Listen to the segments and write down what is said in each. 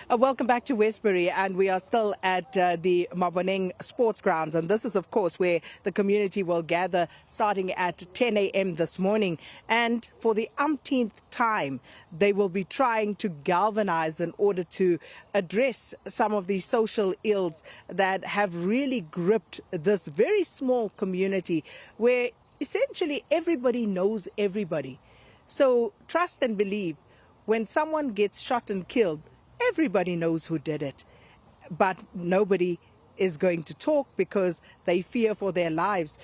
Welcome back to Westbury, and we are still at the Maboneng Sports Grounds, and this is of course where the community will gather starting at 10 a.m. this morning, and for the umpteenth time they will be trying to galvanize in order to address some of the social ills that have really gripped this very small community where essentially everybody knows everybody. So trust and believe, when someone gets shot and killed, everybody knows who did it, but nobody is going to talk because they fear for their lives.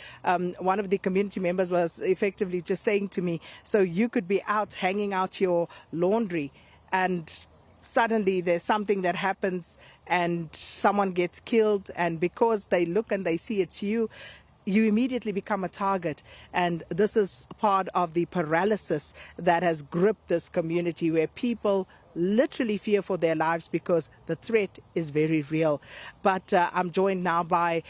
One of the community members was effectively just saying to me, so you could be out hanging out your laundry and suddenly there's something that happens and someone gets killed, and because they look and they see it's you, you immediately become a target. And this is part of the paralysis that has gripped this community, where people literally fear for their lives because the threat is very real. But I'm joined now by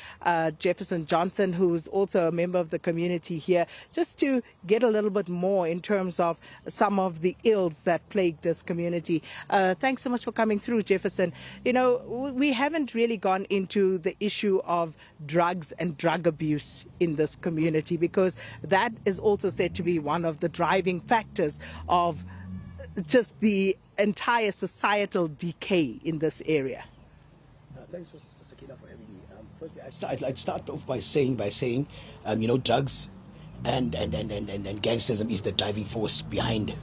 Jefferson Johnson, who's also a member of the community here, just to get a little bit more in terms of some of the ills that plague this community. Thanks so much for coming through, Jefferson. You know, we haven't really gone into the issue of drugs and drug abuse in this community, because that is also said to be one of the driving factors of just the entire societal decay in this area. Thanks, Sakina, for having me. Firstly, I'd start off by saying, drugs and gangsterism is the driving force behind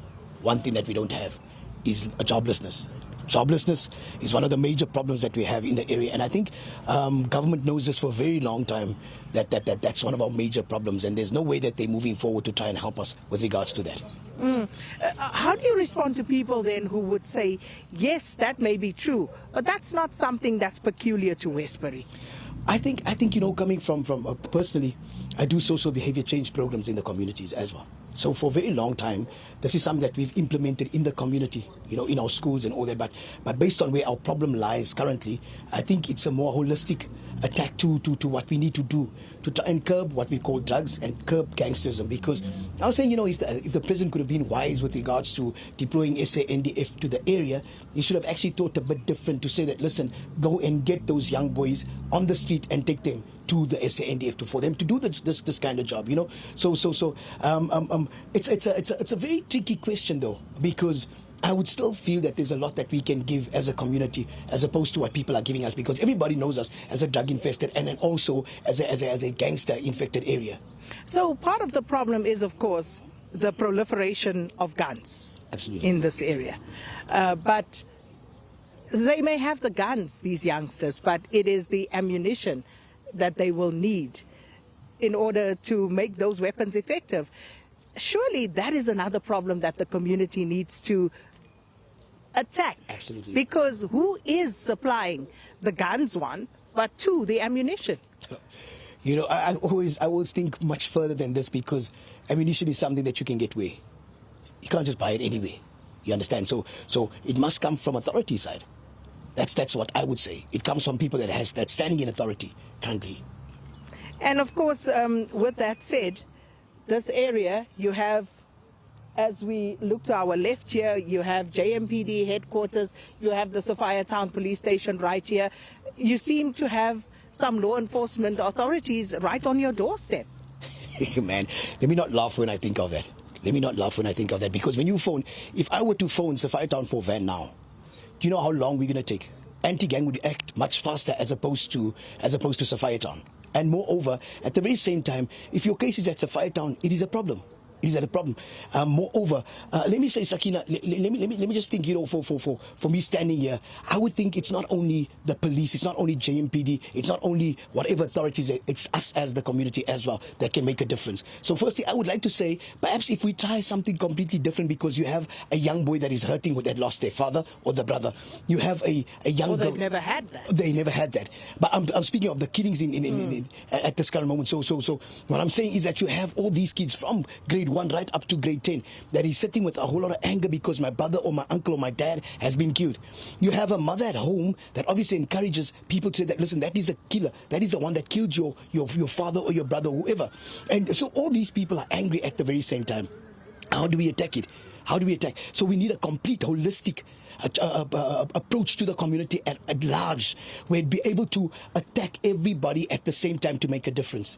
one thing that we don't have, is joblessness. Joblessness is one of the major problems that we have in the area, and I think government knows this for a very long time, that's one of our major problems, and there's no way that they're moving forward to try and help us with regards to that. How do you respond to people then who would say, yes, that may be true, but that's not something that's peculiar to Westbury? I think coming from personally, I do social behavior change programs in the communities as well. So for a very long time, this is something that we've implemented in the community, in our schools and all that. But based on where our problem lies currently, I think it's a more holistic attack to what we need to do to try and curb what we call drugs and curb gangsterism. Because I was saying, if the president could have been wise with regards to deploying SANDF to the area, he should have actually thought a bit different to say that, listen, go and get those young boys on the street and take them to the SANDF for them to do this kind of job, So it's a very tricky question though, because I would still feel that there's a lot that we can give as a community as opposed to what people are giving us, because everybody knows us as a drug infested and then also as a gangster infected area. So part of the problem is, of course, the proliferation of guns. Absolutely. In this area. But they may have the guns, these youngsters, but it is the ammunition that they will need in order to make those weapons effective. Surely that is another problem that the community needs to attack. Absolutely. Because who is supplying the guns, one, but two, the ammunition? I always think much further than this, because ammunition is something that you can get where you can't just buy it anyway. You understand? So it must come from authority side. That's what I would say. It comes from people that's standing in authority currently. And of course, with that said, this area, you have, as we look to our left here, you have JMPD headquarters, you have the Sophia Town Police Station right here. You seem to have some law enforcement authorities right on your doorstep. Man, let me not laugh when I think of that. Because when you phone, if I were to phone Sophia Town for van now, do you know how long we're going to take? Anti-gang would act much faster as opposed to Sophia Town. And moreover, at the very same time, if your case is at Sophia Town, it is a problem. It is a problem. Moreover, let me say, Sakina, let me just think, for me standing here, I would think it's not only the police, it's not only JMPD, it's not only whatever authorities, it's us as the community as well that can make a difference. So firstly, I would like to say, perhaps if we try something completely different, because you have a young boy that is hurting, that lost their father or the brother. You have a young girl. They've never had that. They never had that. But I'm speaking of the killings at this current moment. So what I'm saying is that you have all these kids from grade 1 right up to grade 10 that is sitting with a whole lot of anger because my brother or my uncle or my dad has been killed. You have a mother at home that obviously encourages people to say that, listen, that is a killer, that is the one that killed your father or your brother, whoever. And so all these people are angry at the very same time. How do we attack it? How do we attack? So we need a complete, holistic approach to the community at large, where we'd be able to attack everybody at the same time to make a difference.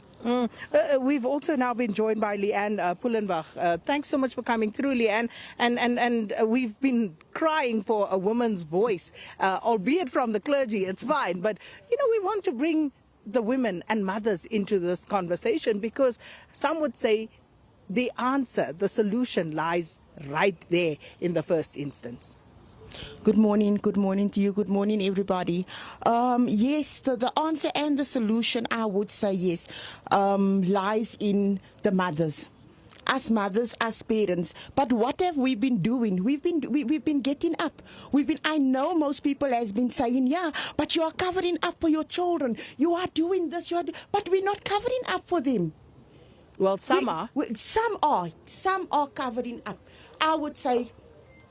We've also now been joined by Leanne Pullenbach. Thanks so much for coming through, Leanne. And we've been crying for a woman's voice, albeit from the clergy. It's fine. But, we want to bring the women and mothers into this conversation, because some would say the answer, the solution lies right there in the first instance. Good morning to you. Good morning, everybody. Yes, the answer and the solution, I would say yes, lies in the mothers. Us mothers, us parents. But what have we been doing? We've been getting up. I know most people has been saying, yeah, but you are covering up for your children. You are doing this, but we're not covering up for them. Well, some are. Some are covering up. I would say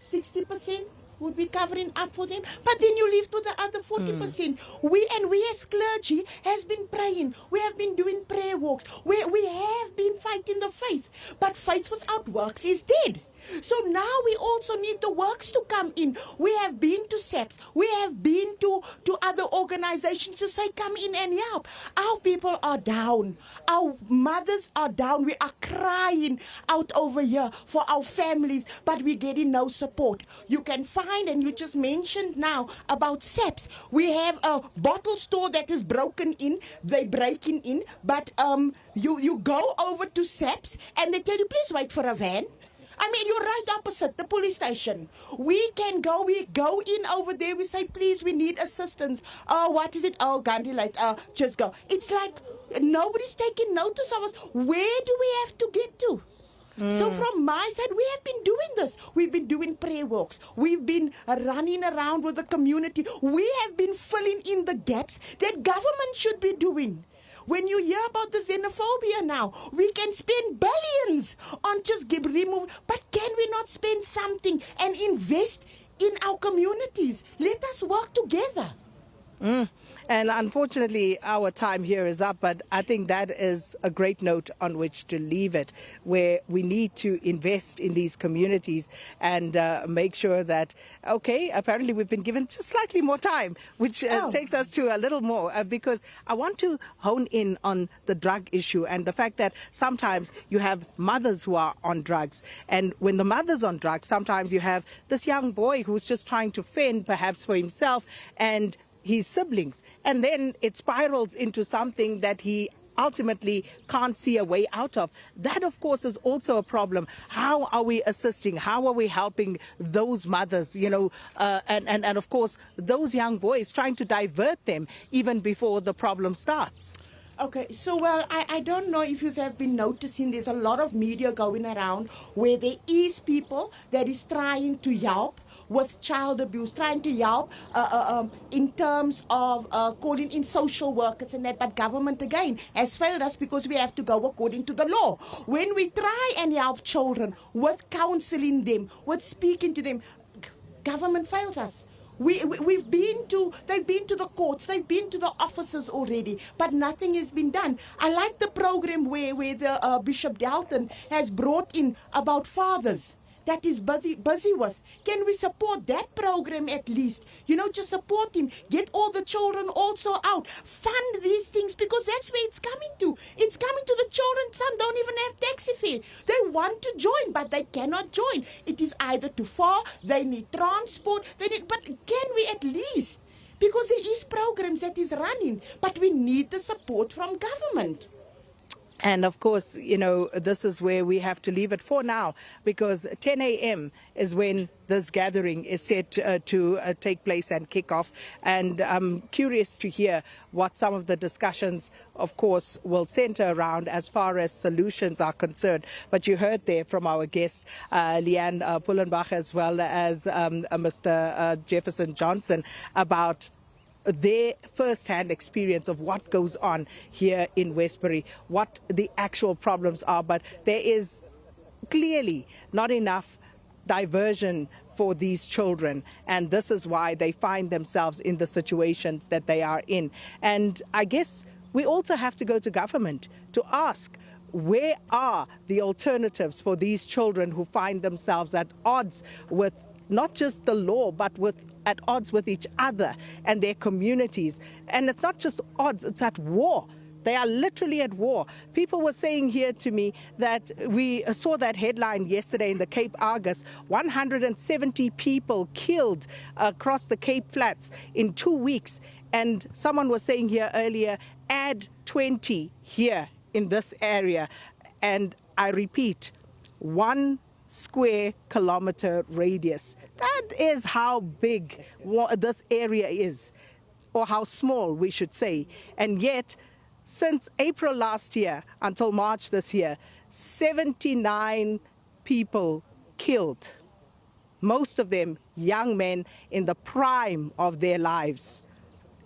60% would be covering up for them, but then you leave to the other 40%. We as clergy has been praying. We have been doing prayer walks. We have been fighting the faith, but faith without works is dead. So now we also need the works to come in. We have been to SABC. We have been to other organizations to say, come in and help. Our people are down. Our mothers are down. We are crying out over here for our families, but we're getting no support. You can find, and you just mentioned now about SABC. We have a bottle store that is broken in. They're breaking in, but you go over to SABC and they tell you, please wait for a van. I mean, you're right opposite the police station. We go in over there, we say, please, we need assistance. Oh, what is it? Oh, Gandhi light, just go. It's like nobody's taking notice of us. Where do we have to get to? So from my side, we have been doing this. We've been doing prayer walks. We've been running around with the community. We have been filling in the gaps that government should be doing. When you hear about the xenophobia now, we can spend billions on just remove, but can we not spend something and invest in our communities? Let us work together. And unfortunately, our time here is up, but I think that is a great note on which to leave it, where we need to invest in these communities and make sure that, okay, apparently we've been given just slightly more time, which takes us to a little more, because I want to hone in on the drug issue and the fact that sometimes you have mothers who are on drugs. And when the mother's on drugs, sometimes you have this young boy who's just trying to fend perhaps for himself and his siblings, and then it spirals into something that he ultimately can't see a way out of. That, of course, is also a problem. How are we assisting? How are we helping those mothers, and of course, those young boys, trying to divert them even before the problem starts? Okay, so well, I don't know if you have been noticing there's a lot of media going around where there is people that is trying to help with child abuse, trying to help in terms of calling in social workers and that, but government again has failed us because we have to go according to the law. When we try and help children with counseling them, with speaking to them, government fails us. They've been to the courts, they've been to the offices already, but nothing has been done. I like the program where the Bishop Dulton has brought in about fathers that is busy with. Can we support that program at least? Just support him. Get all the children also out. Fund these things, because that's where it's coming to. It's coming to the children. Some don't even have taxi fare. They want to join, but they cannot join. It is either too far, they need transport, but can we at least? Because there is programs that is running, but we need the support from government. And of course, this is where we have to leave it for now, because 10 a.m. is when this gathering is set to take place and kick off. And I'm curious to hear what some of the discussions, of course, will center around as far as solutions are concerned. But you heard there from our guests, Leanne Pullenbach, as well as Mr. Jefferson Johnson, about their first-hand experience of what goes on here in Westbury, what the actual problems are. But there is clearly not enough diversion for these children, and this is why they find themselves in the situations that they are in. And I guess we also have to go to government to ask, where are the alternatives for these children who find themselves at odds with not just the law, but at odds with each other and their communities? And it's not just odds, it's at war. They are literally at war. People were saying here to me that we saw that headline yesterday in the Cape Argus, 170 people killed across the Cape Flats in 2 weeks. And someone was saying here earlier, add 20 here in this area. And I repeat, 1 square kilometer radius. That is how big this area is, or how small we should say. And yet, since April last year until March this year, 79 people killed, most of them young men in the prime of their lives.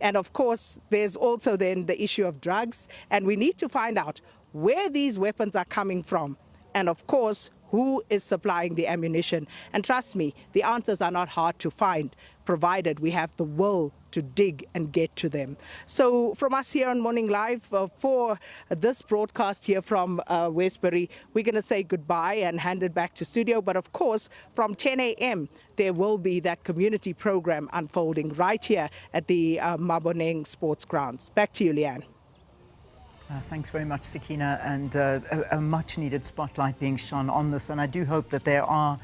And of course, there's also then the issue of drugs, and we need to find out where these weapons are coming from, and of course, who is supplying the ammunition. And trust me, the answers are not hard to find, provided we have the will to dig and get to them. So from us here on Morning Live, for this broadcast here from Westbury, we're going to say goodbye and hand it back to studio. But of course, from 10 a.m., there will be that community program unfolding right here at the Maboneng Sports Grounds. Back to you, Leanne. Thanks very much, Sakina, and a much-needed spotlight being shone on this. And I do hope that there are,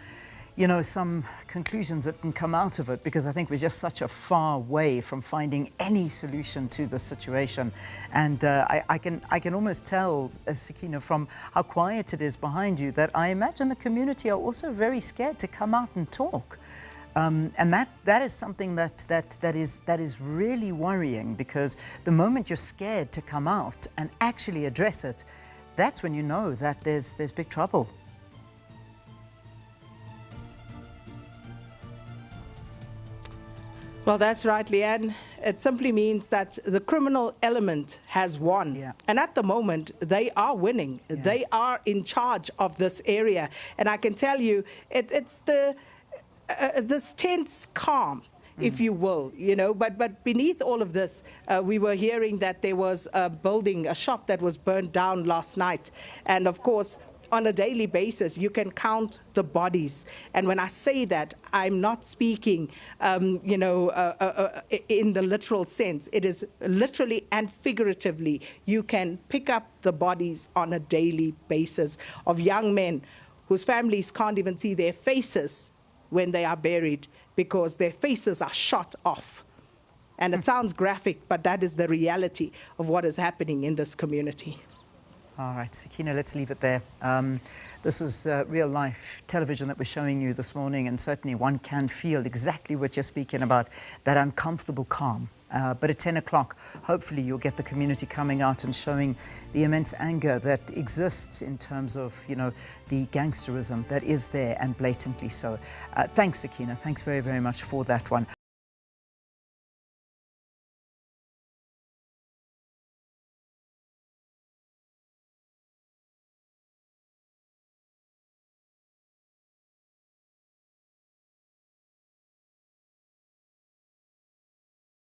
you know, some conclusions that can come out of it, because I think we're just such a far way from finding any solution to the situation. And I can almost tell, Sakina, from how quiet it is behind you, that I imagine the community are also very scared to come out and talk. And that is something that is really worrying, because the moment you're scared to come out and actually address it, that's when you know that there's big trouble. Well, that's right, Leanne. It simply means that the criminal element has won. Yeah. And at the moment, they are winning. Yeah. They are in charge of this area. And I can tell you, it's this tense calm, if you will, you know, but beneath all of this, we were hearing that there was a building, a shop that was burned down last night. And of course, on a daily basis, you can count the bodies. And when I say that, I'm not speaking, in the literal sense. It is literally and figuratively. You can pick up the bodies on a daily basis of young men whose families can't even see their faces when they are buried, because their faces are shot off. And it sounds graphic, but that is the reality of what is happening in this community. All right, Sakina, let's leave it there. This is real life television that we're showing you this morning, and certainly one can feel exactly what you're speaking about, that uncomfortable calm. But at 10 o'clock, hopefully you'll get the community coming out and showing the immense anger that exists in terms of, you know, the gangsterism that is there, and blatantly so. Thanks, Sakina. Thanks very, very much for that one.